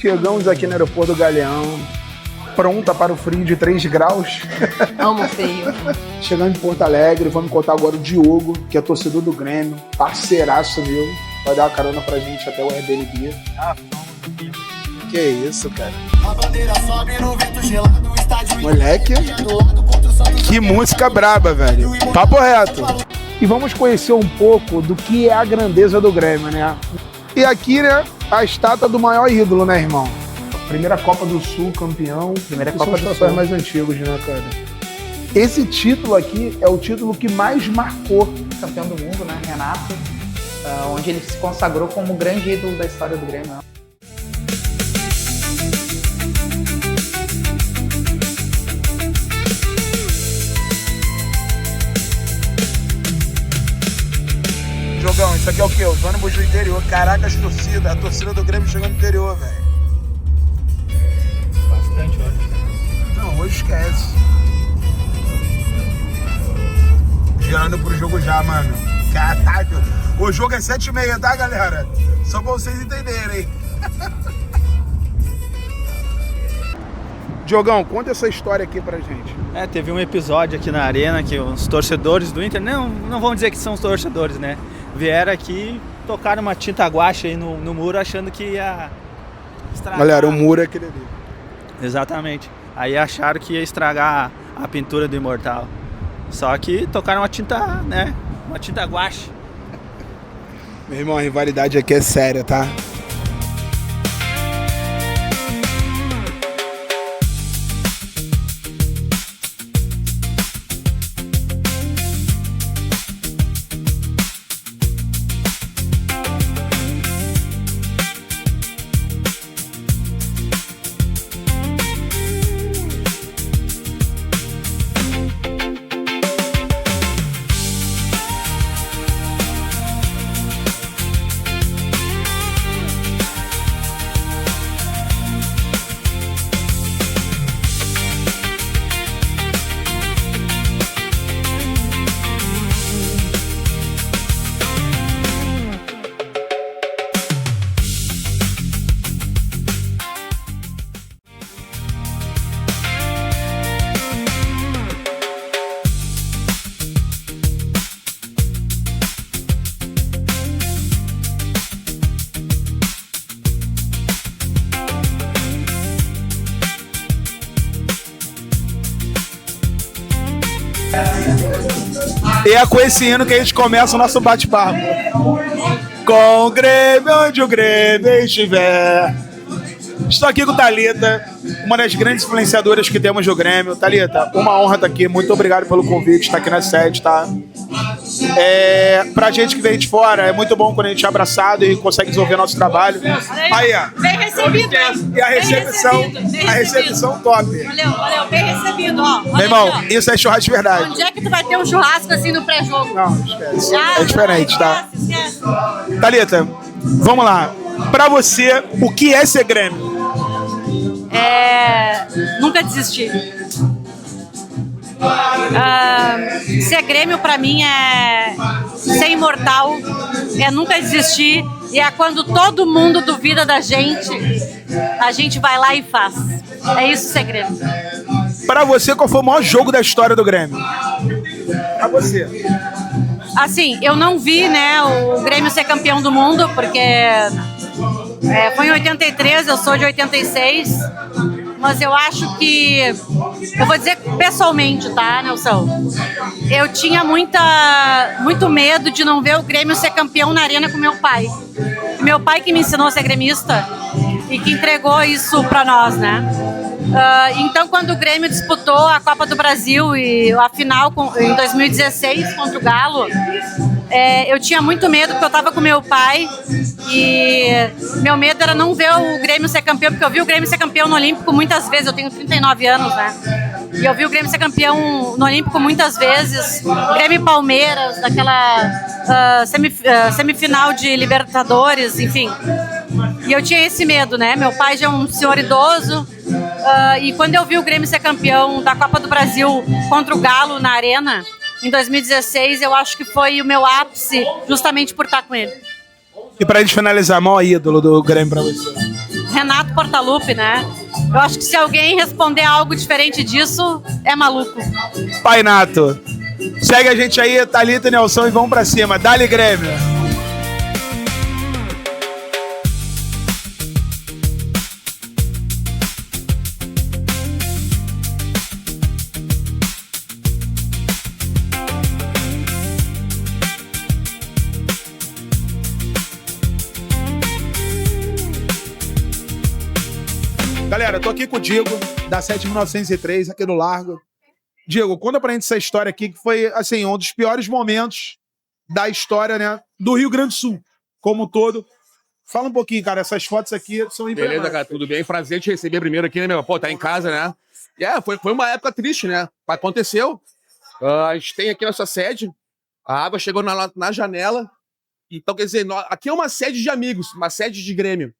Chegamos aqui no aeroporto do Galeão, pronta para o frio de 3 graus. Amo frio. Chegando em Porto Alegre, vamos encontrar agora o Diogo, que é torcedor do Grêmio, parceiraço meu. Vai dar uma carona pra gente até o Airbnb. Que isso, cara. Moleque, que música braba, velho. Papo reto. E vamos conhecer um pouco do que é a grandeza do Grêmio, né? E aqui, né, a estátua do maior ídolo, né, irmão? Primeira Copa do Sul, campeão. Primeira Copa Copa dos do troféus Sul. mais antigos, né, cara? Esse título aqui é o título que mais marcou. Campeão do mundo, né, Renato? Onde ele se consagrou como o grande ídolo da história do Grêmio. Jogão, isso aqui é o quê? Os ônibus do interior. Caraca, a torcida do Grêmio chegou no interior, velho. Bastante hoje. Não, hoje esquece. Girando pro jogo já, mano. Caralho. O jogo é 7h30, tá, galera? Só pra vocês entenderem. Diogão, conta essa história aqui pra gente. Teve um episódio aqui na arena que os torcedores do Inter, não vamos dizer que são os torcedores, né? Vieram aqui, tocaram uma tinta guache aí no muro achando que ia estragar. Galera, o muro é aquele ali. Exatamente. Aí acharam que ia estragar a pintura do Imortal. Só que tocaram uma tinta, né? Uma tinta guache. Meu irmão, a rivalidade aqui é séria, tá? E é com esse hino que a gente começa o nosso bate-papo. Com o Grêmio, onde o Grêmio estiver. Estou aqui com Thalita, uma das grandes influenciadoras que temos no Grêmio. Thalita, uma honra estar aqui. Muito obrigado pelo convite, estar aqui na sede, tá? Pra gente que veio de fora, é muito bom quando a gente é abraçado e consegue desenvolver nosso trabalho. Aí, ó. Bem recebido, hein? E a recepção top. Valeu, bem recebido, ó. Meu irmão, isso é churrasco de verdade. Onde é que tu vai ter um churrasco assim no pré-jogo? Não, esquece. Ah, É diferente, tá? Esquece. Thalita, vamos lá. Pra você, o que é ser Grêmio? Nunca desistir. Ser Grêmio pra mim é ser imortal, é nunca desistir, e é quando todo mundo duvida da gente, a gente vai lá e faz. É isso ser Grêmio. Pra você, qual foi o maior jogo da história do Grêmio? Pra você. Assim, eu não vi, né, o Grêmio ser campeão do mundo, porque foi em 83, eu sou de 86, mas eu acho que, eu vou dizer pessoalmente, tá, Nelson? Eu tinha muito medo de não ver o Grêmio ser campeão na arena com meu pai. Meu pai que me ensinou a ser gremista e que entregou isso pra nós, né? Então, quando o Grêmio disputou a Copa do Brasil e a final em 2016 contra o Galo, eu tinha muito medo porque eu estava com meu pai e meu medo era não ver o Grêmio ser campeão, porque eu vi o Grêmio ser campeão no Olímpico muitas vezes, eu tenho 39 anos, né? E eu vi o Grêmio ser campeão no Olímpico muitas vezes, Grêmio e Palmeiras, daquela semifinal de Libertadores, enfim. E eu tinha esse medo, né? Meu pai já é um senhor idoso, e quando eu vi o Grêmio ser campeão da Copa do Brasil contra o Galo na Arena, em 2016, eu acho que foi o meu ápice, justamente por estar com ele. E pra gente finalizar, maior ídolo do Grêmio pra você? Renato Portaluppi, né? Eu acho que se alguém responder algo diferente disso, é maluco. Painato. Segue a gente aí, Thalita e Nelson, e vamos pra cima. Dá-lhe Grêmio. Galera, eu tô aqui com o Diego, da 7.903, aqui no Largo. Diego, conta pra gente essa história aqui, que foi, assim, um dos piores momentos da história, né, do Rio Grande do Sul, como um todo. Fala um pouquinho, cara, essas fotos aqui são impressionantes. Beleza, cara, tudo bem? Prazer te receber primeiro aqui, né, meu? Pô, tá em casa, né? Foi uma época triste, né? Aconteceu. A gente tem aqui nossa sede, a água chegou na janela. Então, quer dizer, aqui é uma sede de amigos, uma sede de Grêmio.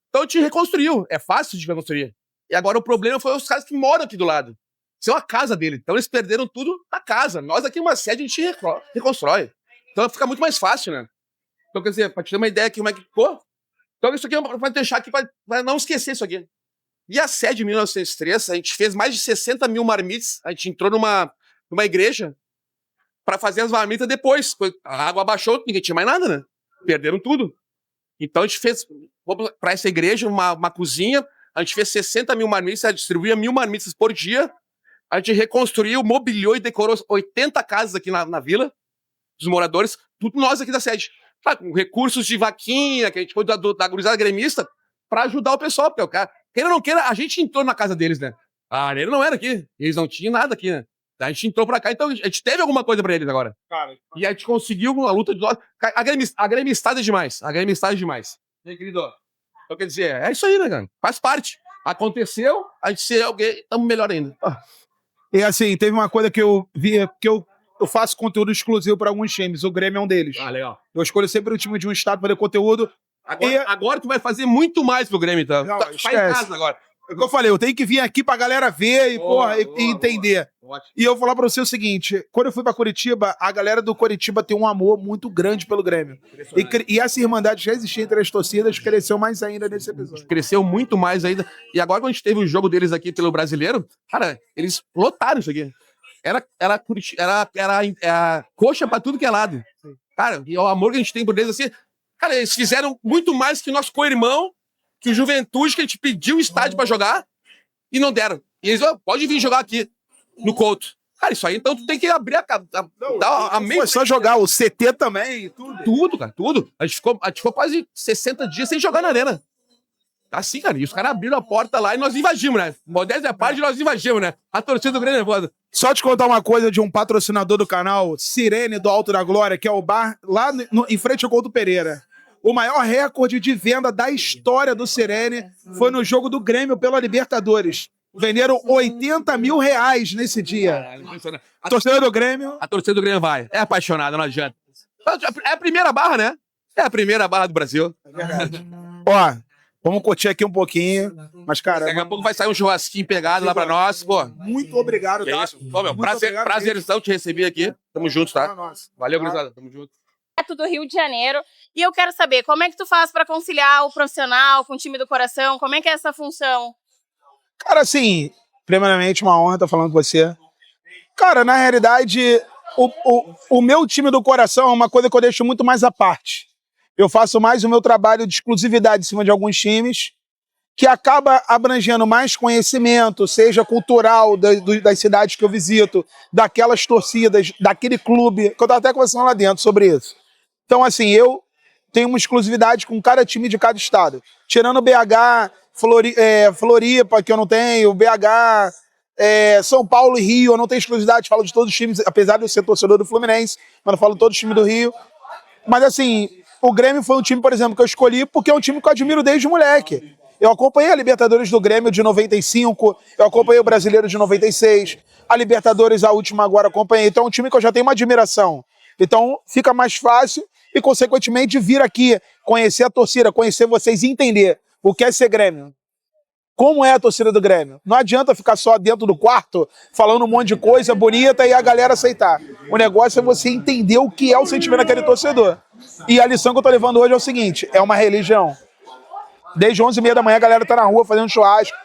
Então, a gente reconstruiu. É fácil de reconstruir. E agora o problema foi os caras que moram aqui do lado. Isso é uma casa dele. Então, eles perderam tudo na casa. Nós aqui, uma sede, a gente reconstrói. Então, fica muito mais fácil, né? Então, quer dizer, pra te ter uma ideia aqui como é que ficou. Então, isso aqui vai deixar aqui pra não esquecer isso aqui. E a sede em 1903, a gente fez mais de 60 mil marmitas. A gente entrou numa igreja pra fazer as marmitas depois. A água abaixou, ninguém tinha mais nada, né? Perderam tudo. Então, a gente fez para essa igreja uma cozinha. A gente fez 60 mil marmitas, distribuía 1.000 marmitas por dia. A gente reconstruiu, mobiliou e decorou 80 casas aqui na vila, dos moradores, tudo nós aqui da sede. Tá, com recursos de vaquinha, que a gente foi da gurizada gremista, para ajudar o pessoal, porque o cara, queira ou não queira, a gente entrou na casa deles, né? A arena não era aqui, eles não tinham nada aqui, né? A gente entrou pra cá, então a gente teve alguma coisa pra eles agora. Cara, e a gente conseguiu uma luta de nós. A gremistada é demais, a gremistada é demais. E aí, querido? Então, quer dizer, é isso aí, né, cara? Faz parte. Aconteceu, a gente ser alguém, estamos melhor ainda. E assim, teve uma coisa que eu vi, que eu faço conteúdo exclusivo para alguns times, o Grêmio é um deles. Ah, legal. Eu escolho sempre o time de um estado para fazer conteúdo. Agora tu vai fazer muito mais pro Grêmio, tá? Não, Tá em casa agora. É o que eu falei, eu tenho que vir aqui pra galera ver e entender. Ótimo. E eu vou falar pra você o seguinte, quando eu fui pra Curitiba, a galera do Curitiba tem um amor muito grande pelo Grêmio. E essa irmandade já existia entre as torcidas, cresceu mais ainda nesse episódio. Cresceu muito mais ainda. E agora, quando a gente teve o jogo deles aqui pelo Brasileiro, cara, eles lotaram isso aqui. Era coxa pra tudo que é lado. Cara, e o amor que a gente tem por eles, assim... Cara, eles fizeram muito mais que o nosso co-irmão, que o Juventude, que a gente pediu o estádio pra jogar, e não deram. E eles, pode vir jogar aqui, no Couto. Cara, isso aí, então tu tem que abrir a mente. Foi só jogar, o CT também, tudo. Tudo, cara, tudo. A gente ficou quase 60 dias sem jogar na arena. Assim, cara, e os caras abriram a porta lá e nós invadimos, né? Modéstia à parte, nós invadimos, né? A torcida do Grêmio é foda. Só te contar uma coisa de um patrocinador do canal, Sirene do Alto da Glória, que é o bar lá em frente ao Couto Pereira. O maior recorde de venda da história do Sirene foi no jogo do Grêmio pela Libertadores. Venderam 80 mil reais nesse dia. A torcida do Grêmio... A torcida do Grêmio vai. É apaixonada, não adianta. É a primeira barra, né? É a primeira barra do Brasil. É verdade. Ó, vamos curtir aqui um pouquinho. Mas, cara... Daqui a pouco vai sair um churrasquinho pegado lá pra nós, pô. Muito obrigado, Que tá? é isso? Pô, meu, prazerzão te receber aqui. Tamo junto, tá? Valeu, gurizada. Tamo junto. Do Rio de Janeiro. E eu quero saber, como é que tu faz pra conciliar o profissional com o time do coração? Como é que é essa função? Cara, assim, primeiramente, uma honra estar falando com você. Cara, na realidade, o meu time do coração é uma coisa que eu deixo muito mais à parte. Eu faço mais o meu trabalho de exclusividade em cima de alguns times, que acaba abrangendo mais conhecimento, seja cultural das cidades que eu visito, daquelas torcidas, daquele clube, que eu estava até conversando lá dentro sobre isso. Então, assim, eu tenho uma exclusividade com cada time de cada estado. Tirando BH, Floripa, que eu não tenho, BH, São Paulo e Rio, eu não tenho exclusividade, falo de todos os times, apesar de eu ser torcedor do Fluminense, mas eu falo de todos os times do Rio. Mas, assim, o Grêmio foi um time, por exemplo, que eu escolhi porque é um time que eu admiro desde moleque. Eu acompanhei a Libertadores do Grêmio de 95, eu acompanhei o Brasileiro de 96, a Libertadores, a última agora, acompanhei. Então é um time que eu já tenho uma admiração. Então fica mais fácil e, consequentemente, vir aqui, conhecer a torcida, conhecer vocês e entender o que é ser Grêmio. Como é a torcida do Grêmio? Não adianta ficar só dentro do quarto falando um monte de coisa bonita e a galera aceitar. O negócio é você entender o que é o sentimento daquele torcedor. E a lição que eu tô levando hoje é o seguinte, é uma religião. Desde 11h30 da manhã a galera tá na rua fazendo churrasco.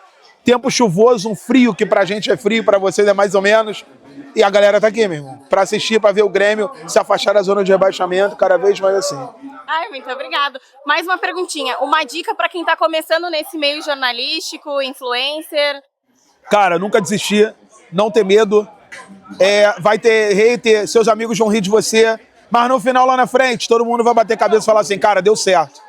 Tempo chuvoso, um frio que pra gente é frio, pra vocês é mais ou menos. E a galera tá aqui, meu irmão, pra assistir, pra ver o Grêmio se afastar da zona de rebaixamento, cada vez mais assim. Ai, muito obrigado. Mais uma perguntinha. Uma dica pra quem tá começando nesse meio jornalístico, influencer? Cara, nunca desistir, não ter medo. Vai ter hater, seus amigos vão rir de você, mas no final, lá na frente, todo mundo vai bater cabeça e falar assim, cara, deu certo.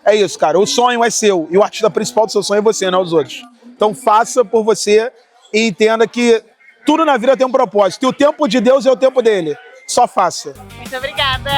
É isso, cara, o sonho é seu, e o artista principal do seu sonho é você, não os outros. Então faça por você e entenda que tudo na vida tem um propósito, e o tempo de Deus é o tempo dele. Só faça. Muito obrigada.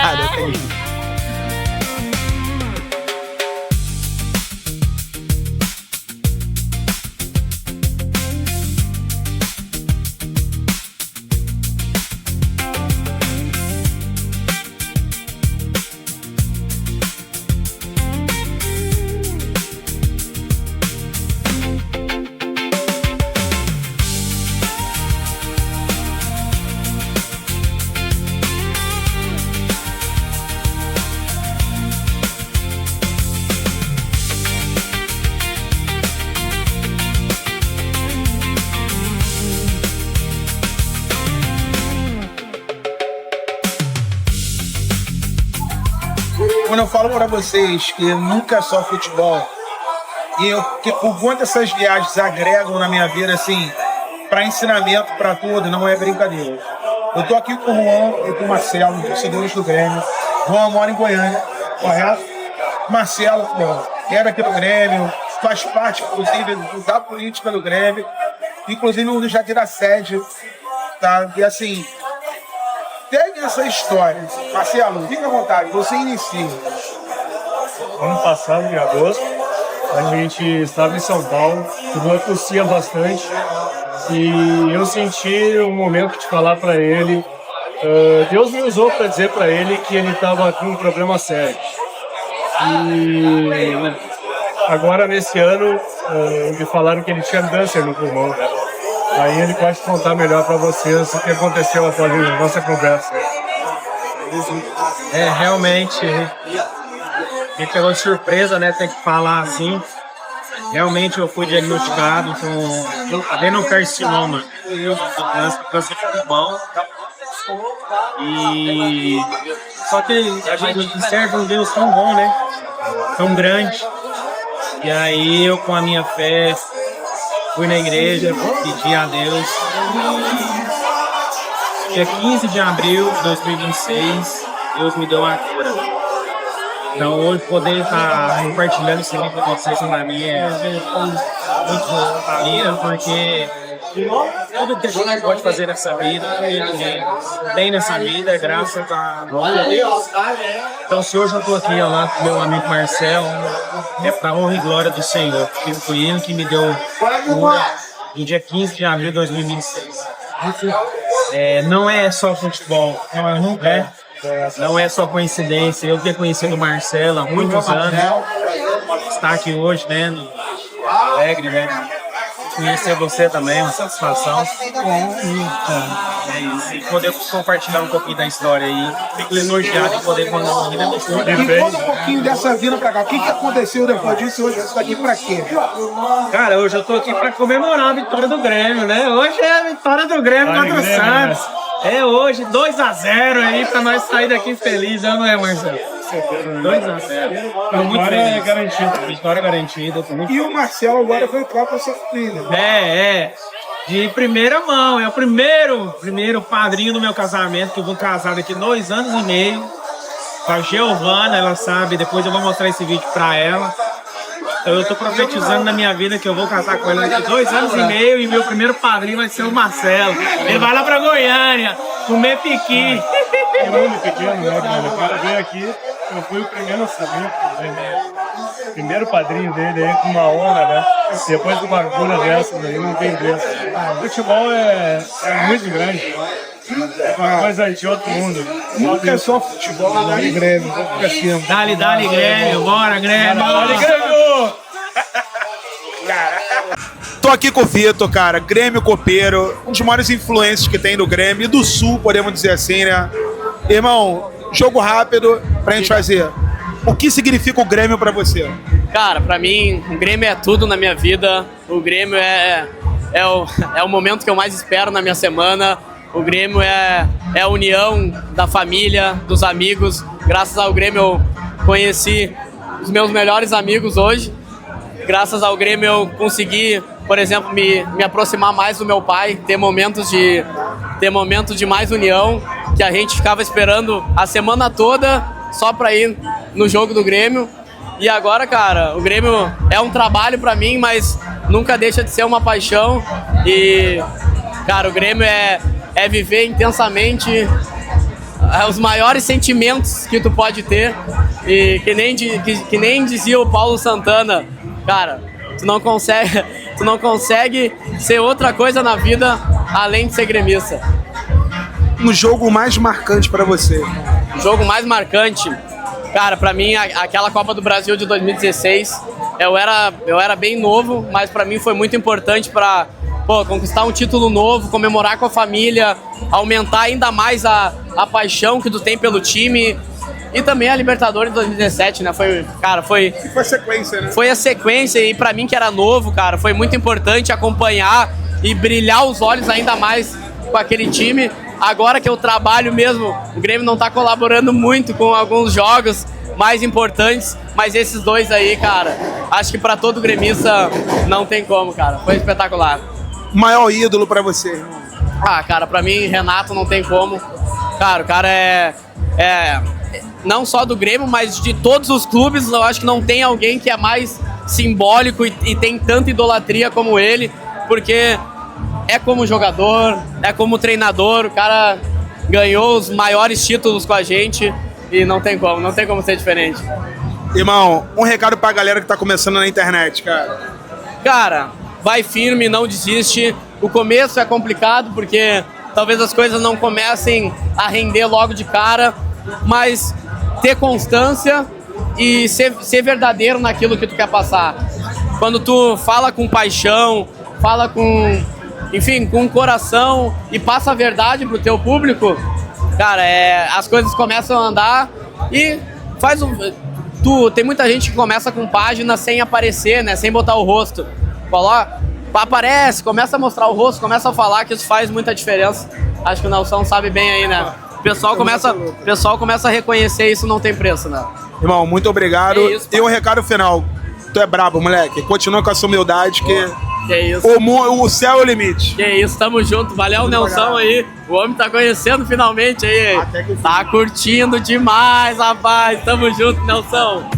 Quando eu falo pra vocês que nunca é só futebol, e que por conta dessas viagens agregam na minha vida, assim, pra ensinamento, pra tudo, não é brincadeira. Eu tô aqui com o Juan e com o Marcelo, torcedores do Grêmio. Juan mora em Goiânia, correto? Marcelo, era aqui do Grêmio, faz parte, inclusive, da política do Grêmio, inclusive um dos já aqui da sede, tá? E assim, pegue essa história. Marcelo, fica à vontade, você inicia. Ano passado, em agosto, a gente estava em São Paulo, o Luan tossia bastante e eu senti um momento de falar para ele. Deus me usou para dizer para ele que ele estava com um problema sério. E agora, nesse ano, me falaram que ele tinha câncer no pulmão. Né? Aí ele pode contar melhor para vocês o que aconteceu após a nossa conversa. Realmente, me pegou de surpresa, né? Tem que falar assim. Realmente eu fui diagnosticado com adenocarcinoma, câncer de pulmão. E só que a gente serve um Deus tão bom, né? Tão grande. E aí eu, com a minha fé, fui na igreja, pedi a Deus. Dia 15 de abril de 2026, Deus me deu a cura. Então hoje poder estar compartilhando isso aqui com vocês na minha muito família, porque tudo que a gente pode fazer nessa vida, tem nessa vida, graças a Deus. Então se hoje eu estou aqui ao lado do meu amigo Marcelo, é para honra e glória do Senhor, porque foi ele que me deu cura no dia 15 de abril de 2026. Não é só futebol, não é só coincidência. Eu ter conhecido o Marcelo há muitos anos, estar aqui hoje, né, no Alegre, né, conhecer você também, uma satisfação. É isso, e poder compartilhar um pouquinho da história aí. Fico lisonjeado em poder contar um pouquinho da história. E conta um pouquinho dessa vinda pra cá. O que aconteceu depois disso? Hoje você tá aqui pra quê? Cara, hoje eu tô aqui pra comemorar a vitória do Grêmio, né? Hoje é a vitória do Grêmio contra o Santos. Hoje 2-0 aí pra nós sair daqui felizes, não é, Marcelo? 2-0. Vitória é garantida. Vitória garantida. E o Marcelo agora foi entrar com a sua filha. De primeira mão. É o primeiro padrinho do meu casamento, que eu vou casar daqui 2 anos e meio. Com a Giovana, ela sabe. Depois eu vou mostrar esse vídeo pra ela. Então eu tô profetizando na minha vida que eu vou casar com ela daqui 2 anos e meio e meu primeiro padrinho vai ser o Marcelo. Ele vai lá pra Goiânia comer piqui. É muito pequeno, né, cara? O cara veio aqui, eu fui o primeiro a saber. Primeiro padrinho dele aí, com uma honra, né? Depois de uma cura dessa, aí não tem preço. Futebol é muito grande. É uma coisa de outro mundo. Nunca é só futebol, dá-lhe Grêmio. Dá-lhe Grêmio, bora Grêmio! Dá-lhe Grêmio! Tô aqui com o Vitor, cara, Grêmio copeiro, um dos maiores influências que tem do Grêmio e do Sul, podemos dizer assim, né? Irmão, jogo rápido pra gente fazer. O que significa o Grêmio pra você? Cara, pra mim, o Grêmio é tudo na minha vida. O Grêmio é o momento que eu mais espero na minha semana. O Grêmio é a união da família, dos amigos. Graças ao Grêmio eu conheci os meus melhores amigos hoje. Graças ao Grêmio eu consegui, por exemplo, me aproximar mais do meu pai, ter momentos de mais união, que a gente ficava esperando a semana toda só pra ir no jogo do Grêmio. E agora, cara, o Grêmio é um trabalho pra mim, mas nunca deixa de ser uma paixão. E, cara, o Grêmio é viver intensamente os maiores sentimentos que tu pode ter. E que nem dizia o Paulo Santana, cara, tu não consegue ser outra coisa na vida além de ser gremista. Um jogo mais marcante pra você? O jogo mais marcante, cara, pra mim, aquela Copa do Brasil de 2016, eu era bem novo, mas pra mim foi muito importante pra conquistar um título novo, comemorar com a família, aumentar ainda mais a paixão que tu tem pelo time. E também a Libertadores de 2017, né? Foi a sequência, né? Foi a sequência, e pra mim que era novo, cara, foi muito importante acompanhar e brilhar os olhos ainda mais com aquele time. Agora que eu trabalho mesmo, o Grêmio não tá colaborando muito com alguns jogos mais importantes, mas esses dois aí, cara, acho que pra todo gremista não tem como, cara. Foi espetacular. Maior ídolo pra você, irmão? Ah, cara, pra mim, Renato não tem como. Cara, o cara é não só do Grêmio, mas de todos os clubes. Eu acho que não tem alguém que é mais simbólico e tem tanta idolatria como ele, porque é como jogador, é como treinador, o cara ganhou os maiores títulos com a gente e não tem como ser diferente. Irmão, um recado pra galera que tá começando na internet, cara. Cara, vai firme, não desiste. O começo é complicado porque talvez as coisas não comecem a render logo de cara, mas ter constância e ser verdadeiro naquilo que tu quer passar. Quando tu fala com paixão, fala com coração e passa a verdade pro teu público, cara, as coisas começam a andar e tem muita gente que começa com página sem aparecer, né, sem botar o rosto. Aparece, começa a mostrar o rosto, começa a falar, que isso faz muita diferença. Acho que o Nelson sabe bem aí, né? O pessoal começa a reconhecer, isso não tem preço, né? Irmão, muito obrigado. E um recado final. Tu é brabo, moleque. Continua com essa humildade que isso. O céu é o limite. Que isso, tamo junto. Valeu, Nelson aí. O homem tá conhecendo finalmente aí. Tá curtindo demais, rapaz. Tamo junto, Nelson.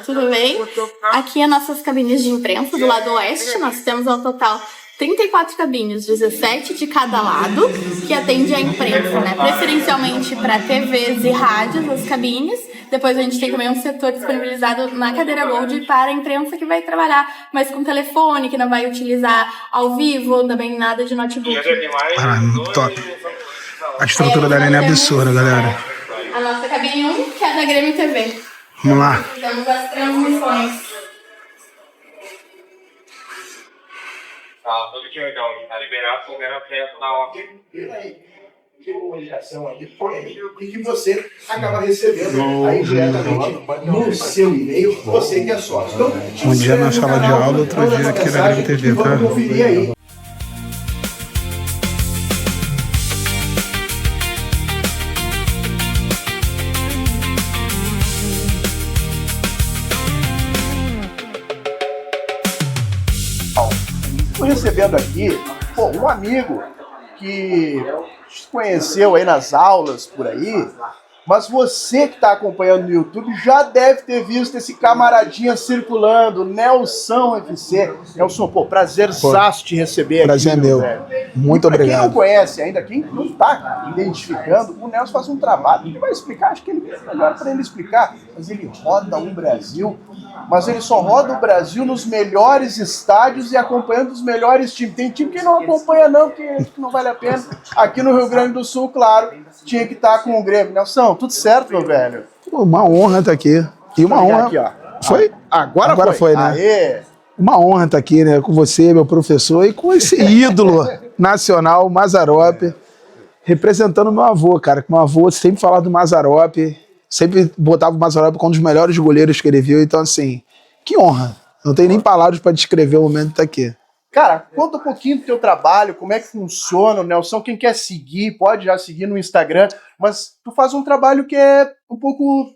Tudo bem? Aqui é nossas cabines de imprensa do lado oeste. Nós temos ao total 34 cabines, 17 de cada lado, que atende a imprensa, né? Preferencialmente para TVs e rádios, as cabines. Depois a gente tem também um setor disponibilizado na cadeira Gold para a imprensa que vai trabalhar mais com telefone, que não vai utilizar ao vivo, também nada de notebook. Top. A estrutura da arena é absurda, galera. A nossa cabine 1, que é da Grêmio TV. Vamos lá. Temos as transmissões. Tudo que legal, tá liberado, o Grêmio tá ok. Comunicação aqui, o que você acaba recebendo aí diretamente no seu e-mail, você que é sócio. Então, um dia na sala de aula, outro dia aqui na Grêmio TV, tá? Vamos conferir aí. Estou recebendo aqui um amigo que se conheceu aí nas aulas por aí Mas você que está acompanhando no YouTube já deve ter visto esse camaradinha circulando, Nelson FC. Nelson, pô, prazerzaço te receber aqui. Prazer é meu. Velho. Muito Pra obrigado. quem não conhece ainda, quem não está identificando, o Nelson faz um trabalho. Ele vai explicar, acho que ele é melhor para ele explicar, mas ele roda o Brasil. Mas ele só roda o Brasil nos melhores estádios e acompanhando os melhores times. Tem time que não acompanha não, porque não vale a pena. Aqui no Rio Grande do Sul, claro, tinha que estar com o Grêmio. Nelson, tudo certo, meu velho? Pô, uma honra estar aqui. E uma honra... Aqui, ó. Foi? Agora foi, né? Aê. Uma honra estar aqui, né? Com você, meu professor, e com esse ídolo nacional, Mazzaropi, representando meu avô, cara. Que meu avô sempre falava do Mazzaropi, sempre botava o Mazzaropi como um dos melhores goleiros que ele viu. Então, assim, que honra. Não tem nem palavras para descrever o momento de estar aqui. Cara, conta um pouquinho do teu trabalho, como é que funciona, Nelson. Quem quer seguir, pode já seguir no Instagram, mas tu faz um trabalho que é um pouco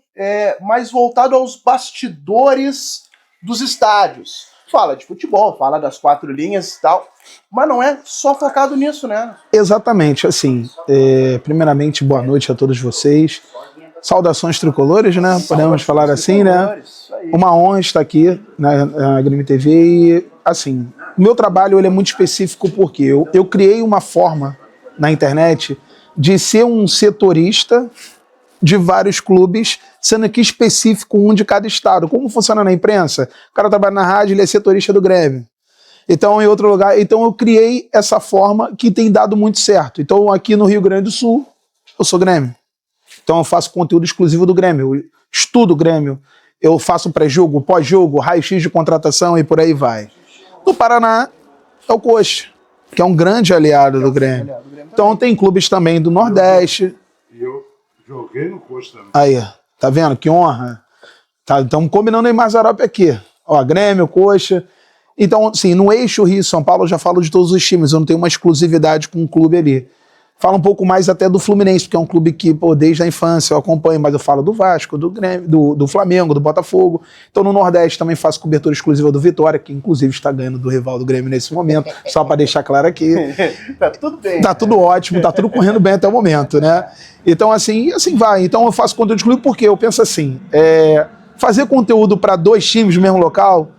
mais voltado aos bastidores dos estádios. Fala de futebol, fala das 4 linhas e tal, mas não é só focado nisso, né? Exatamente, assim, primeiramente, boa noite a todos vocês. Saudações tricolores, né? Podemos falar assim, né? Uma honra estar aqui na Grêmio TV e, assim, o meu trabalho ele é muito específico porque eu criei uma forma na internet de ser um setorista de vários clubes, sendo que específico um de cada estado. Como funciona na imprensa? O cara trabalha na rádio, ele é setorista do Grêmio. Então, em outro lugar, então eu criei essa forma que tem dado muito certo. Então, aqui no Rio Grande do Sul, eu sou Grêmio. Então, eu faço conteúdo exclusivo do Grêmio, eu estudo o Grêmio, eu faço pré-jogo, pós-jogo, raio-x de contratação e por aí vai. No Paraná, é o Coxa, que é um grande aliado do Grêmio. Então, tem clubes também do Nordeste. Eu joguei no Coxa também. Aí, tá vendo? Que honra. Tá, então, combinando em Mazzaropi aqui. Ó, Grêmio, Coxa. Então, assim, no eixo Rio-São Paulo eu já falo de todos os times, eu não tenho uma exclusividade com um clube ali. Falo um pouco mais até do Fluminense, porque é um clube que, pô, desde a infância eu acompanho, mas eu falo do Vasco, do Grêmio, do Flamengo, do Botafogo. Então no Nordeste também faço cobertura exclusiva do Vitória, que inclusive está ganhando do rival do Grêmio nesse momento, só para deixar claro aqui. Tá tudo bem. Tá tudo ótimo, tá tudo correndo bem até o momento, né? Então assim vai. Então eu faço conteúdo exclusivo porque eu penso assim, fazer conteúdo para 2 times no mesmo local,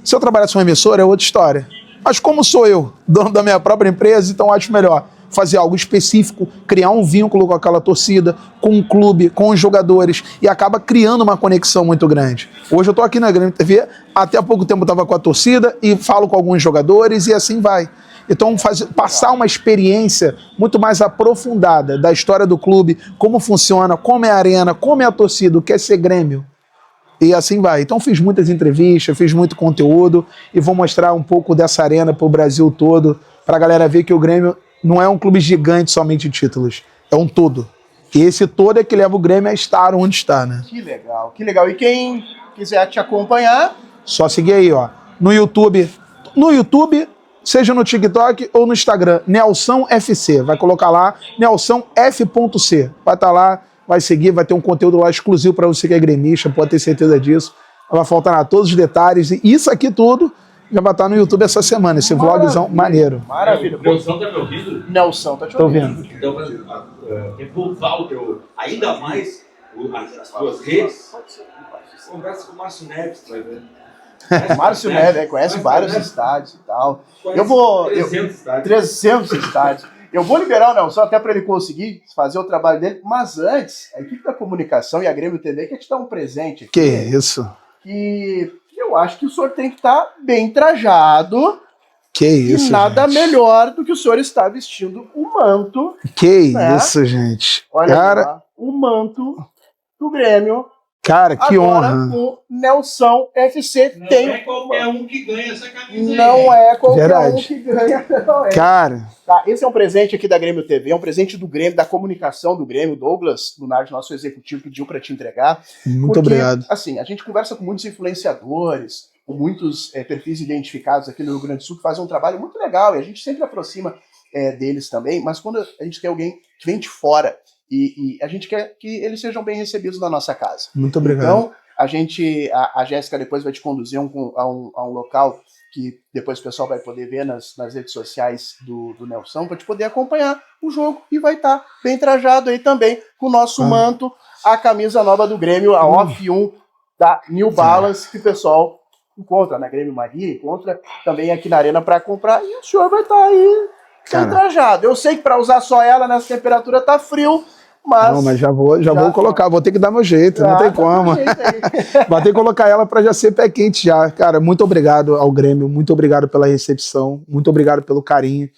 se eu trabalhasse com uma emissora é outra história. Mas como sou eu, dono da minha própria empresa, então acho melhor fazer algo específico, criar um vínculo com aquela torcida, com o clube, com os jogadores, e acaba criando uma conexão muito grande. Hoje eu tô aqui na Grêmio TV, até há pouco tempo eu estava com a torcida e falo com alguns jogadores e assim vai. Então passar uma experiência muito mais aprofundada da história do clube, como funciona, como é a arena, como é a torcida, o que é ser Grêmio. E assim vai. Então fiz muitas entrevistas, fiz muito conteúdo e vou mostrar um pouco dessa arena para o Brasil todo, para a galera ver que o Grêmio não é um clube gigante somente em títulos, é um todo. E esse todo é que leva o Grêmio a estar onde está, né? Que legal, que legal. E quem quiser te acompanhar... Só seguir aí, ó. No YouTube, seja no TikTok ou no Instagram, Nelson FC. Vai colocar lá, Nelson F.C. Vai estar lá, vai seguir, vai ter um conteúdo lá exclusivo para você que é gremista, pode ter certeza disso. Vai faltar lá todos os detalhes. E isso aqui tudo já vai estar no YouTube essa semana, esse vlogzão maneiro. Maravilha. O Nelson tá me ouvindo? Nelson tá te ouvindo. Então, revoltar ainda mais as tuas redes. Conversa com o Márcio Neves, vai ver. Márcio Neves, conhece vários estádios e tal. Eu vou... 300 estádios. Eu vou liberar o Nelson até para ele conseguir fazer o trabalho dele, mas antes, a equipe da comunicação e a Grêmio TV quer te dar um presente aqui. Que isso? Que eu acho que o senhor tem que estar bem trajado. Que isso, e nada gente. melhor do que o senhor estar vestindo o manto. Que isso, gente. Olha cara, lá, o manto do Grêmio. Cara, que agora, honra. O Nelson FC Não tem... é qualquer um que ganha essa camisa. Não é qualquer Verdade. um que ganha. Não é. Cara. Tá, esse é um presente aqui da Grêmio TV, é um presente do Grêmio, da comunicação do Grêmio. Douglas Lunardi, nosso executivo, pediu para te entregar. Muito obrigado. Assim, a gente conversa com muitos influenciadores, com muitos perfis identificados aqui no Rio Grande do Sul que fazem um trabalho muito legal e a gente sempre aproxima deles também, mas quando a gente quer alguém que vem de fora e a gente quer que eles sejam bem recebidos na nossa casa. Muito obrigado. Então, a Jéssica depois vai te conduzir a um local que depois o pessoal vai poder ver nas redes sociais do Nelson, para te poder acompanhar o jogo e vai estar bem trajado aí também com o nosso manto a camisa nova do Grêmio, a Off 1 da New Balance, que o pessoal encontra na Grêmio Maria, encontra também aqui na Arena para comprar, e o senhor vai estar aí trajado. Eu sei que para usar só ela nessa temperatura tá frio, mas... Não, mas já vou colocar, vou ter que dar meu jeito, não tem como. Vou ter que colocar ela para já ser pé quente já. Cara, muito obrigado ao Grêmio, muito obrigado pela recepção, muito obrigado pelo carinho.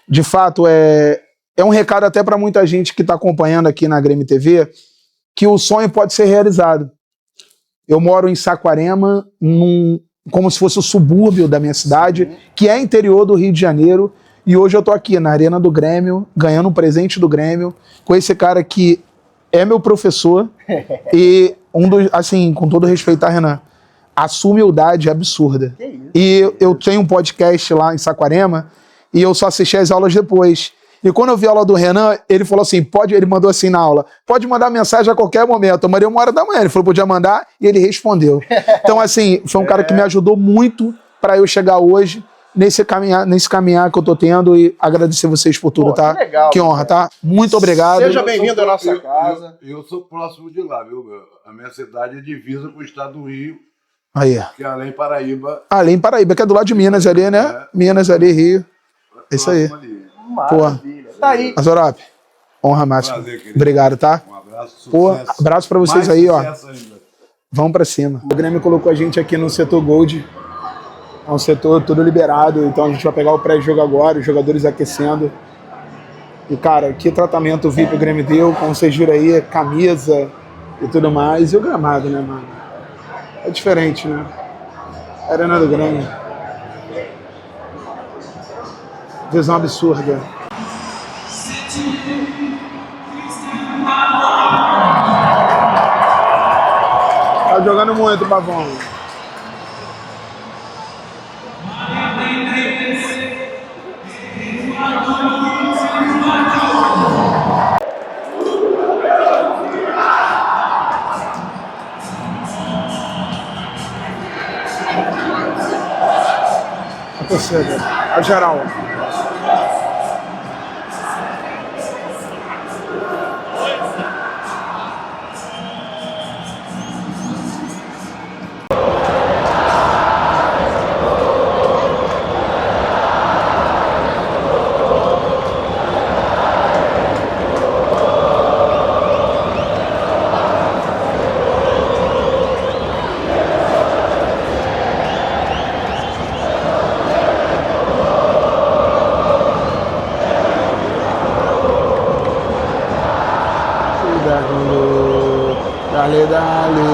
De fato, é um recado até para muita gente que está acompanhando aqui na Grêmio TV, que o sonho pode ser realizado. Eu moro em Saquarema, como se fosse o subúrbio da minha cidade, que é interior do Rio de Janeiro, e hoje eu tô aqui na Arena do Grêmio, ganhando um presente do Grêmio, com esse cara que é meu professor, e assim, com todo respeito, tá, Renan? A sua humildade é absurda. E eu tenho um podcast lá em Saquarema, e eu só assisti as aulas depois. E quando eu vi a aula do Renan, ele falou assim, ele mandou assim na aula, pode mandar mensagem a qualquer momento. Eu mandei 1h da manhã, ele falou, podia mandar, e ele respondeu. Então, assim, foi um cara que me ajudou muito para eu chegar hoje nesse caminhar que eu tô tendo, e agradecer vocês por tudo, tá? Que legal, que honra, tá? Muito obrigado. Seja bem-vindo à nossa casa. Eu sou próximo de lá, viu? A minha cidade é divisa com o estado do Rio, Aí. que é Além Paraíba. Além Paraíba, que é do lado de Minas ali, né? Minas ali, Rio. É isso aí. Maravilha. Tá aí. Azorap, honra máxima. Prazer, obrigado, tá? Um abraço, Pô, sucesso. abraço pra vocês Mais aí, ó. sucesso ainda. Vamos pra cima. O Grêmio colocou a gente aqui no setor Gold. É um setor tudo liberado, então a gente vai pegar o pré-jogo agora, os jogadores aquecendo. E, cara, que tratamento VIP o Grêmio deu, como vocês viram aí, camisa e tudo mais. E o gramado, né, mano? É diferente, né? Arena do Grêmio. Visão absurda. Tá jogando muito, Pavão. A torcida, a geral. Dale, dale,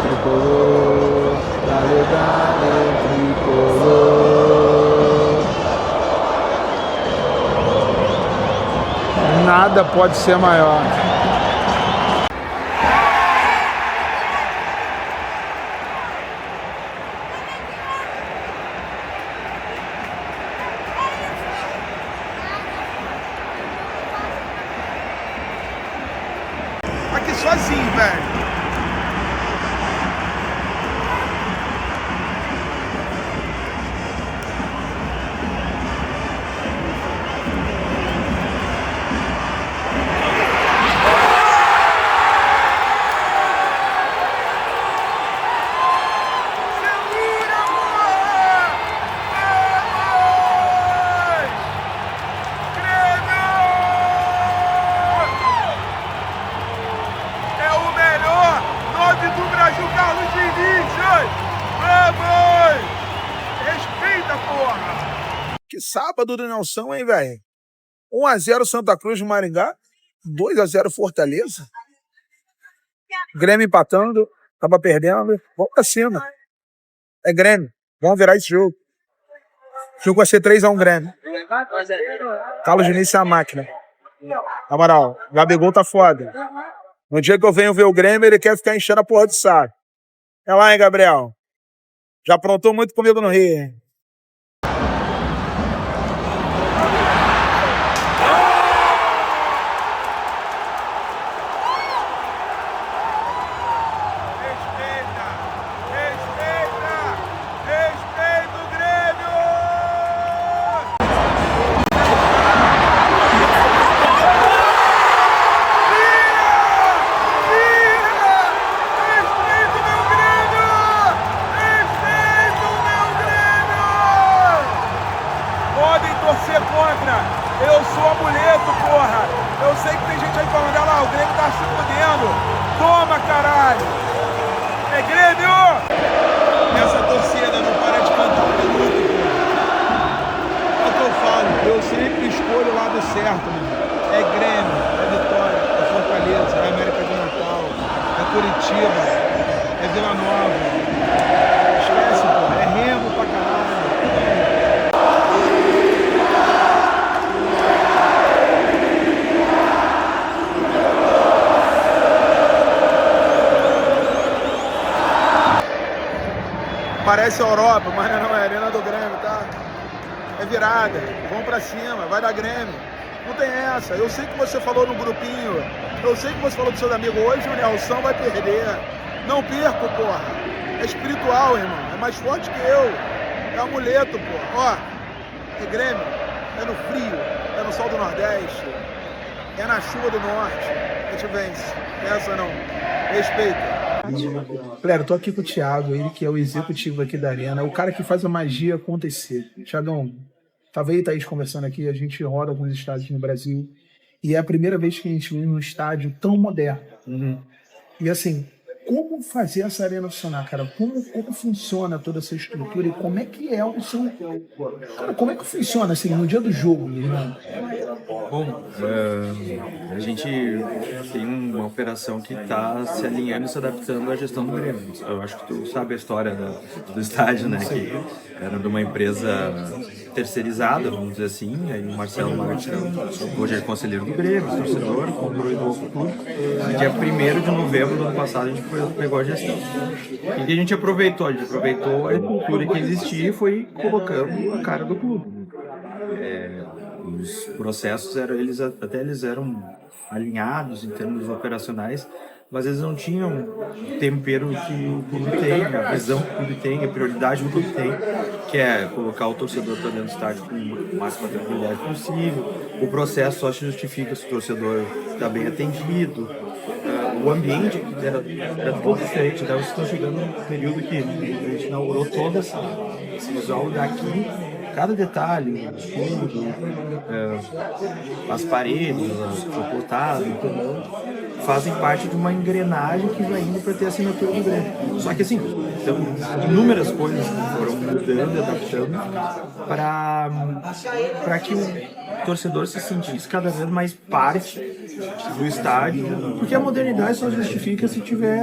tricolor. Dale, dale, tricolor. Nada pode ser maior. Aqui sozinho, velho. Que sábado do Nelson, hein, velho? 1-0 Santa Cruz de Maringá, 2-0 Fortaleza. Grêmio empatando, tava perdendo. Vamos pra cima. É Grêmio. Vamos virar esse jogo. O jogo vai ser 3-1 Grêmio. Carlos Diniz é a máquina. Na moral, Gabigol tá foda. No dia que eu venho ver o Grêmio, ele quer ficar enchendo a porra de saco. É lá, hein, Gabriel? Já aprontou muito comigo no Rio, hein? certo, mano. É Grêmio, é Vitória, é Fortaleza, é América de Natal, é Curitiba, é Vila Nova. Esquece, pô. É Remo pra caralho. Parece Europa, mas não é Arena do Grêmio, tá? É virada, vamos pra cima, vai dar Grêmio. Não tem essa. Eu sei que você falou no grupinho, eu sei que você falou dos seus amigos. Hoje o Nelson vai perder. Não perco, porra. É espiritual, irmão. É mais forte que eu. É amuleto, porra. Ó, é Grêmio, é no frio, é no sol do Nordeste, é na chuva do Norte. A gente vence. Essa não. Respeita. Galera, eu tô aqui com o Thiago, ele que é o executivo aqui da Arena, o cara que faz a magia acontecer. Thiagão, tava aí, Thaís, conversando aqui, a gente roda alguns estádios no Brasil, e é a primeira vez que a gente vem num estádio tão moderno. E assim, como fazer essa arena funcionar, cara? Como funciona toda essa estrutura e como é que é o seu... Cara, como é que funciona, assim, no dia do jogo, né? Bom, a gente tem uma operação que está se alinhando e se adaptando à gestão do Grêmio. Eu acho que tu sabe a história do estádio, né? Que era de uma empresa terceirizada, vamos dizer assim. Aí o Marcelo Martins, hoje é conselheiro do Grêmio, torcedor, comprou e doou tudo. E dia 1º de novembro do ano passado a gente pegou a gestão. E que a gente aproveitou? A gente aproveitou a cultura que existia e foi colocando a cara do clube. Os processos eles eram alinhados em termos operacionais, mas eles não tinham o tempero que o clube tem, a visão que o clube tem, a prioridade que o clube tem, que é colocar o torcedor para dentro do estádio com a máxima tranquilidade possível. O processo só se justifica se o torcedor está bem atendido. O ambiente era todo diferente. Então, você está chegando num período que a gente inaugurou todo esse visual daqui. Cada detalhe, tudo, as paredes, o portado, fazem parte de uma engrenagem que vai indo para ter a assinatura do Grêmio. Só que assim, então, inúmeras coisas foram mudando e adaptando para que o torcedor se sentisse cada vez mais parte do estádio, porque a modernidade só justifica se tiver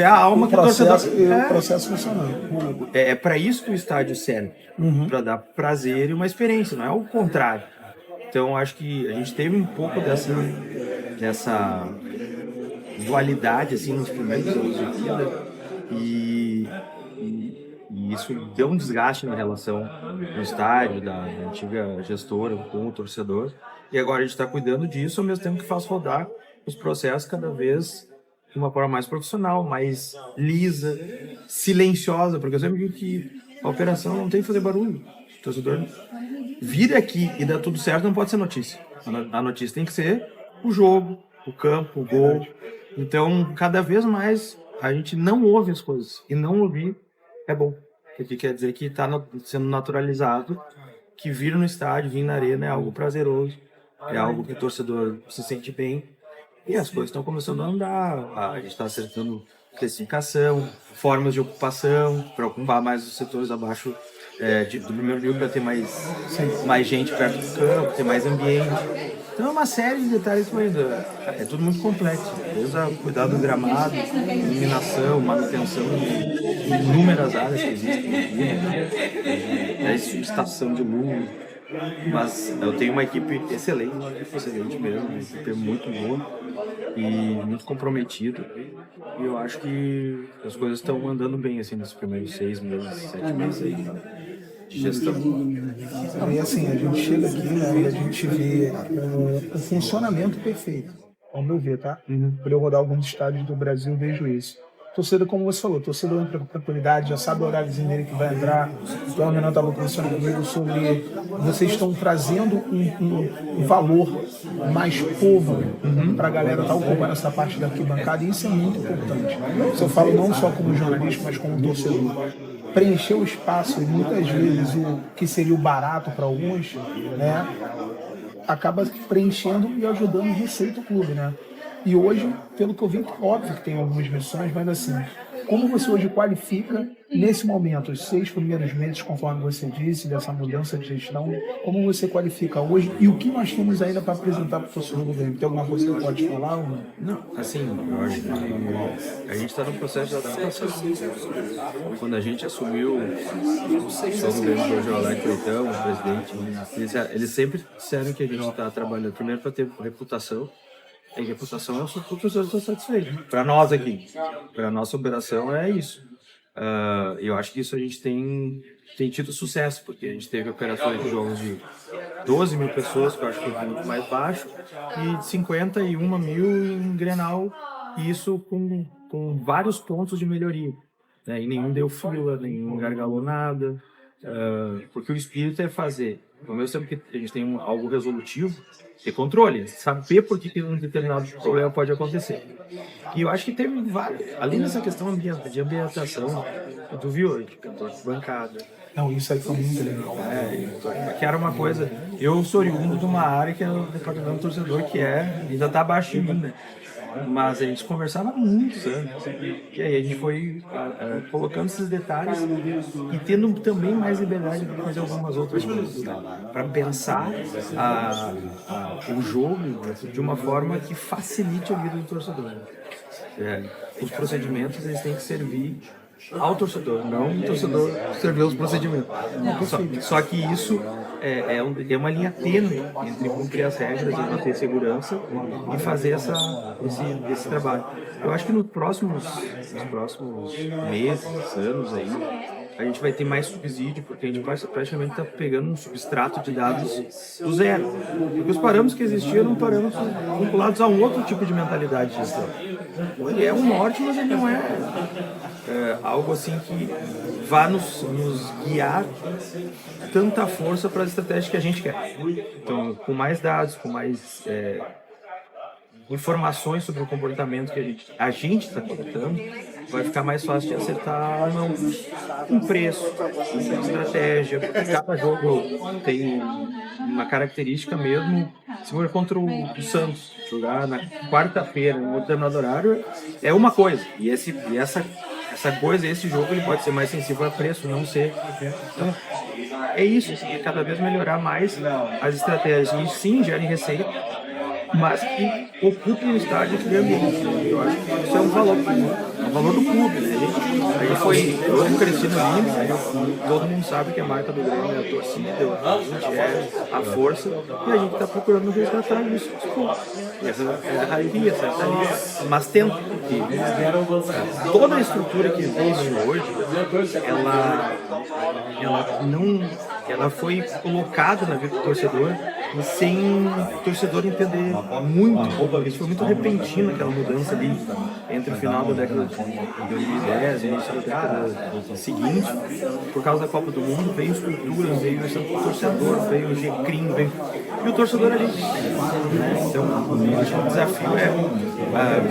a alma que o torcedor... O processo funcionando. É para isso que o estádio serve, para dar prazer e uma experiência, não é o contrário. Então, acho que a gente teve um pouco dessa dualidade assim, nos primeiros anos de vida e isso deu um desgaste na relação do estádio, da antiga gestora com o torcedor. E agora a gente está cuidando disso, ao mesmo tempo que faz rodar os processos cada vez de uma forma mais profissional, mais lisa, silenciosa, porque eu sempre digo que a operação não tem que fazer barulho. O torcedor vir aqui e dar tudo certo não pode ser notícia. A notícia tem que ser o jogo, o campo, o gol. Então, cada vez mais a gente não ouve as coisas. E não ouvir é bom. Porque quer dizer que está sendo naturalizado, que vir no estádio, vir na arena é algo prazeroso, é algo que o torcedor se sente bem. E as coisas estão começando a andar, a gente está acertando classificação, formas de ocupação, para ocupar mais os setores abaixo do primeiro nível, para ter mais gente perto do campo, ter mais ambiente. Então é uma série de detalhes que é tudo muito complexo. Desde cuidar do gramado, iluminação, manutenção de inúmeras áreas que existem aqui, estação de luz. Mas eu tenho uma equipe excelente mesmo, uma equipe muito boa e muito comprometida. E eu acho que as coisas estão andando bem assim nesses primeiros 6 meses, 7 meses aí de gestão. E assim, a gente chega aqui, né, e a gente vê o funcionamento perfeito, ao meu ver, tá? Por eu rodar alguns estádios do Brasil, vejo isso. Torcedor, como você falou, torcedor entra com tranquilidade, já sabe o horáriozinho dele que vai entrar. O Renan estava conversando comigo sobre vocês estão trazendo um valor mais povo para a galera estar ocupando essa parte da arquibancada, e isso é muito importante. Isso eu falo não só como jornalista, mas como torcedor. Preencher o espaço, e muitas vezes o que seria o barato para alguns, né, acaba preenchendo e ajudando em receita o clube, né? E hoje, pelo que eu vi, óbvio que tem algumas missões, mas assim, Como você hoje qualifica, nesse momento, os 6 primeiros meses, conforme você disse, dessa mudança de gestão, como você qualifica hoje e o que nós temos ainda para apresentar para o torcedor do Grêmio? Tem alguma coisa que você pode falar ou não? Não, assim, eu acho que a gente está no processo de adaptação. Quando a gente assumiu o Grêmio hoje, o Alex Leitão, o presidente, eles sempre disseram que a gente está trabalhando primeiro para ter reputação. E reputação é o torcedor estar satisfeito. Para nós aqui, para a nossa operação é isso. Eu acho que isso a gente tem tido sucesso, porque a gente teve operações de jogos de 12 mil pessoas, que eu acho que é muito mais baixo, e de 51 mil em Grenal, e isso com vários pontos de melhoria. Né? E nenhum deu fila, nenhum gargalou nada, porque o espírito é fazer, ao mesmo tempo que a gente tem algo resolutivo, ter controle, saber por que um determinado problema pode acontecer. E eu acho que tem vários, além dessa questão de ambientação, tu viu, de cantor de bancada. Não, isso aí foi muito legal. Que era uma coisa, eu sou oriundo de uma área que é o departamento do torcedor, que ainda tá abaixo de mim, né? Mas a gente conversava muito, sabe? E aí a gente foi colocando esses detalhes e tendo também mais liberdade para fazer algumas outras coisas, para pensar o jogo de uma forma que facilite a vida do torcedor. Os procedimentos eles têm que servir ao torcedor, não o torcedor servir os procedimentos. Só que isso é uma linha tênue entre cumprir as regras e manter segurança e fazer esse trabalho. Eu acho que nos próximos meses, anos aí, a gente vai ter mais subsídio, porque a gente praticamente está pegando um substrato de dados do zero. Porque os parâmetros que existiam eram parâmetros vinculados a um outro tipo de mentalidade de gestão. Ele é um norte, mas ele não é algo assim que vá nos guiar tanta força para as estratégias que a gente quer. Então, com mais dados, com mais informações sobre o comportamento que a gente está coletando, vai ficar mais fácil de acertar um preço, uma estratégia. Cada jogo tem uma característica mesmo. Se for contra o Santos, jogar na quarta-feira, no determinado horário, é uma coisa. E essa coisa, esse jogo, ele pode ser mais sensível a preço, não ser. Então, é isso, assim, é cada vez melhorar mais as estratégias. E sim, gerem receita, mas que ocupem o estádio e criem ambiente. Eu acho que isso é um valor do clube, né? Eu cresci no Lima, todo mundo sabe que a marca do Grêmio é a torcida, a força, e a gente está procurando resgatar isso. Essa raivinha, mas tenta, porque toda a estrutura que existe hoje, ela foi colocada na vida do torcedor sem o torcedor entender muito, porque isso foi muito repentino, aquela mudança ali entre o final da década de 2010 e início da década seguinte, por causa da Copa do Mundo, veio estrutura, veio o torcedor, veio o GCRIM, e o torcedor ali. Então, o desafio é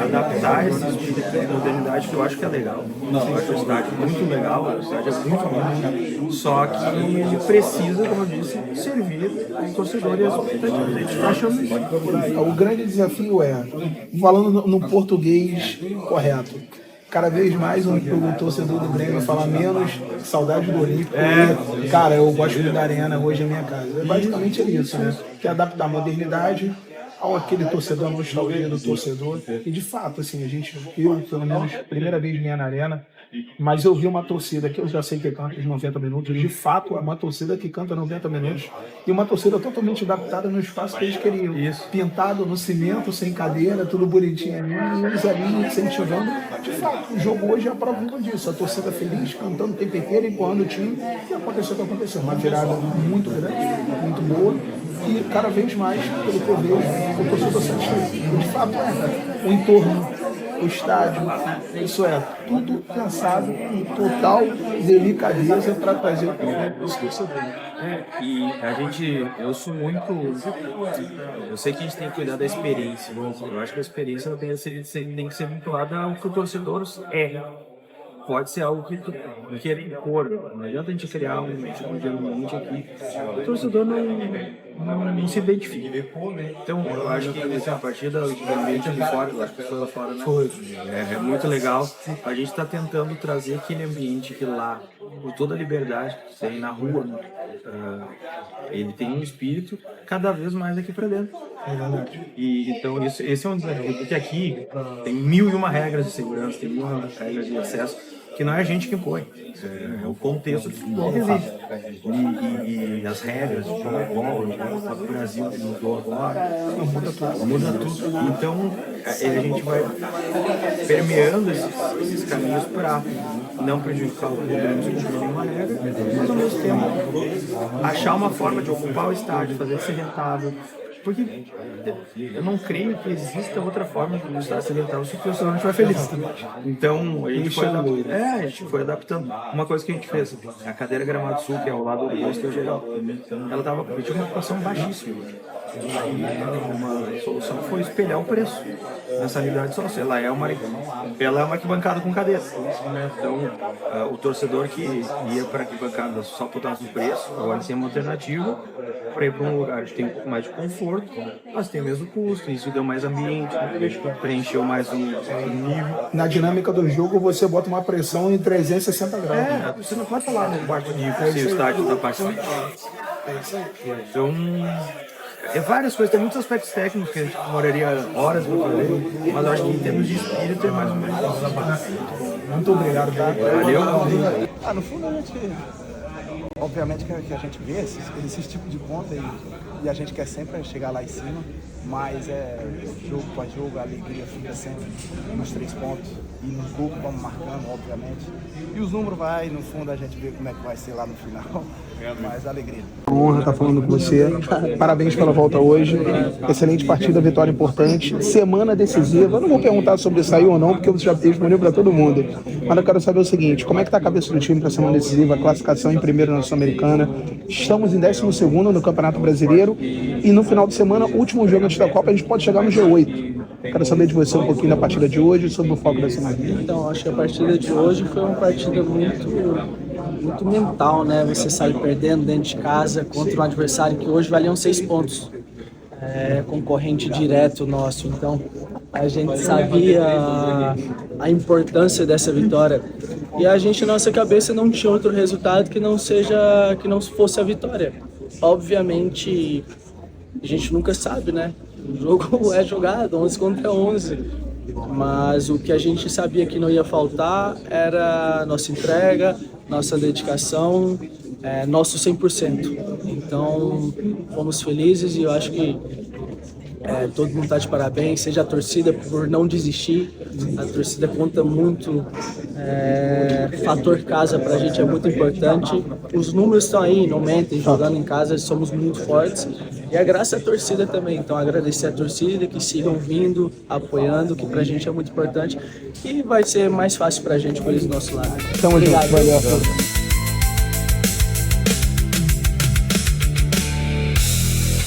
adaptar esse espírito de modernidade, que eu acho que é legal. Eu acho a cidade muito legal, a cidade é muito bonita, só que precisa, como eu disse, servir o torcedor e as expectativas. A gente está achando isso. O grande desafio falando no português correto, cada vez mais o torcedor do Grêmio fala menos saudade do Olímpico. Cara, eu gosto da Arena, hoje é minha casa. Basicamente é isso, né? Que é adaptar a modernidade ao aquele torcedor, a nostalgia do torcedor. E de fato, assim, eu pelo menos, primeira vez minha na Arena, mas eu vi uma torcida que eu já sei que canta os 90 minutos, de fato é uma torcida que canta 90 minutos, e uma torcida totalmente adaptada no espaço que eles queriam. Isso. Pintado no cimento, sem cadeira, tudo bonitinho, e eles ali incentivando. De fato, o jogo hoje é a prova disso, a torcida feliz, cantando o tempo inteiro, empurrando o time, e aconteceu o que aconteceu. Uma virada muito grande, muito boa, e cada vez mais, pelo que eu vejo, o torcedor satisfeito. De fato, o entorno, o estádio, isso tudo pensado com total delicadeza para trazer o público dos torcedores. E eu sou muito. Eu sei que a gente tem que cuidar da experiência. Eu acho que a experiência tem que ser vinculada ao que o torcedor pode ser algo que tu queira impor. Não adianta a gente criar um tipo de ambiente aqui. O torcedor não se identifica. Então, eu acho que a partir do ambiente ali fora, eu acho que foi lá fora, né? É muito legal. A gente está tentando trazer aquele ambiente que lá, por toda a liberdade que tem na rua, né? Ele tem um espírito cada vez mais aqui para dentro. E então esse é um desafio, porque aqui tem 1001 regras de segurança, tem 1001 regras de acesso, que não é a gente que impõe, é o contexto que existe. E as regras de futebol, o Brasil que mudou agora, muda tudo. Então a gente vai permeando esses caminhos para não prejudicar o Grêmio de nenhuma regra, mas ao mesmo tempo achar uma forma de ocupar o estádio, fazer ele ser rentável. Porque eu não creio que exista outra forma de o estádio ser rentável se o torcedor não estiver feliz. Então a gente foi adaptando. Uma coisa que a gente fez, a cadeira Gramado Sul, que é ao lado do posto geral, ela tinha uma ocupação baixíssima. Uma solução foi espelhar o preço nessa realidade sócia. Ela é uma arquibancada com cadeira. Então, o torcedor que ia para a arquibancada só por causa do preço, agora tem uma alternativa para ir para um lugar que tem um pouco mais de conforto, mas tem o mesmo custo, isso deu mais ambiente, preencheu mais o nível. Na dinâmica do jogo, você bota uma pressão em 360 graus. Você não pode falar no baixo nível se o estádio está parte frente. Então, várias coisas, tem muitos aspectos técnicos que a gente demoraria horas para fazer, mas eu acho que em termos de espírito é mais ou menos isso. Muito obrigado, tá? Valeu. No fundo, a gente, obviamente que a gente vê esse tipo de conta e a gente quer sempre chegar lá em cima, mas jogo após jogo, a alegria fica sempre nos 3 pontos e no gol vamos marcando, obviamente. E os números no fundo a gente vê como é que vai ser lá no final, mas alegria. Honra estar falando com você, parabéns pela volta hoje, excelente partida, vitória importante, semana decisiva. Eu não vou perguntar sobre saiu ou não, porque você já fez disponível para todo mundo, mas eu quero saber o seguinte, como é que está a cabeça do time para a semana decisiva, a classificação em primeiro na Sul-Americana, estamos em 12º no Campeonato Brasileiro e no final de semana, último jogo antes da Copa, a gente pode chegar no G8. Quero saber de você um pouquinho da partida de hoje e sobre o foco da semana. Então, acho que a partida de hoje foi uma partida muito mental, né? Você sai perdendo dentro de casa contra um adversário que hoje valiam 6 pontos. Concorrente direto nosso. Então, a gente sabia a importância dessa vitória. E a gente, na nossa cabeça, não tinha outro resultado que não fosse a vitória. Obviamente, a gente nunca sabe, né? O jogo é jogado 11 contra 11, mas o que a gente sabia que não ia faltar era nossa entrega, nossa dedicação, nosso 100%. Então, fomos felizes e eu acho que todo mundo está de parabéns, seja a torcida por não desistir. A torcida conta muito, fator casa para a gente é muito importante. Os números estão aí, não mentem, jogando em casa somos muito fortes. E a graça à torcida também, então agradecer a torcida, que sigam vindo, apoiando, que pra gente é muito importante. E vai ser mais fácil pra gente com eles do nosso lado. Tamo junto, valeu.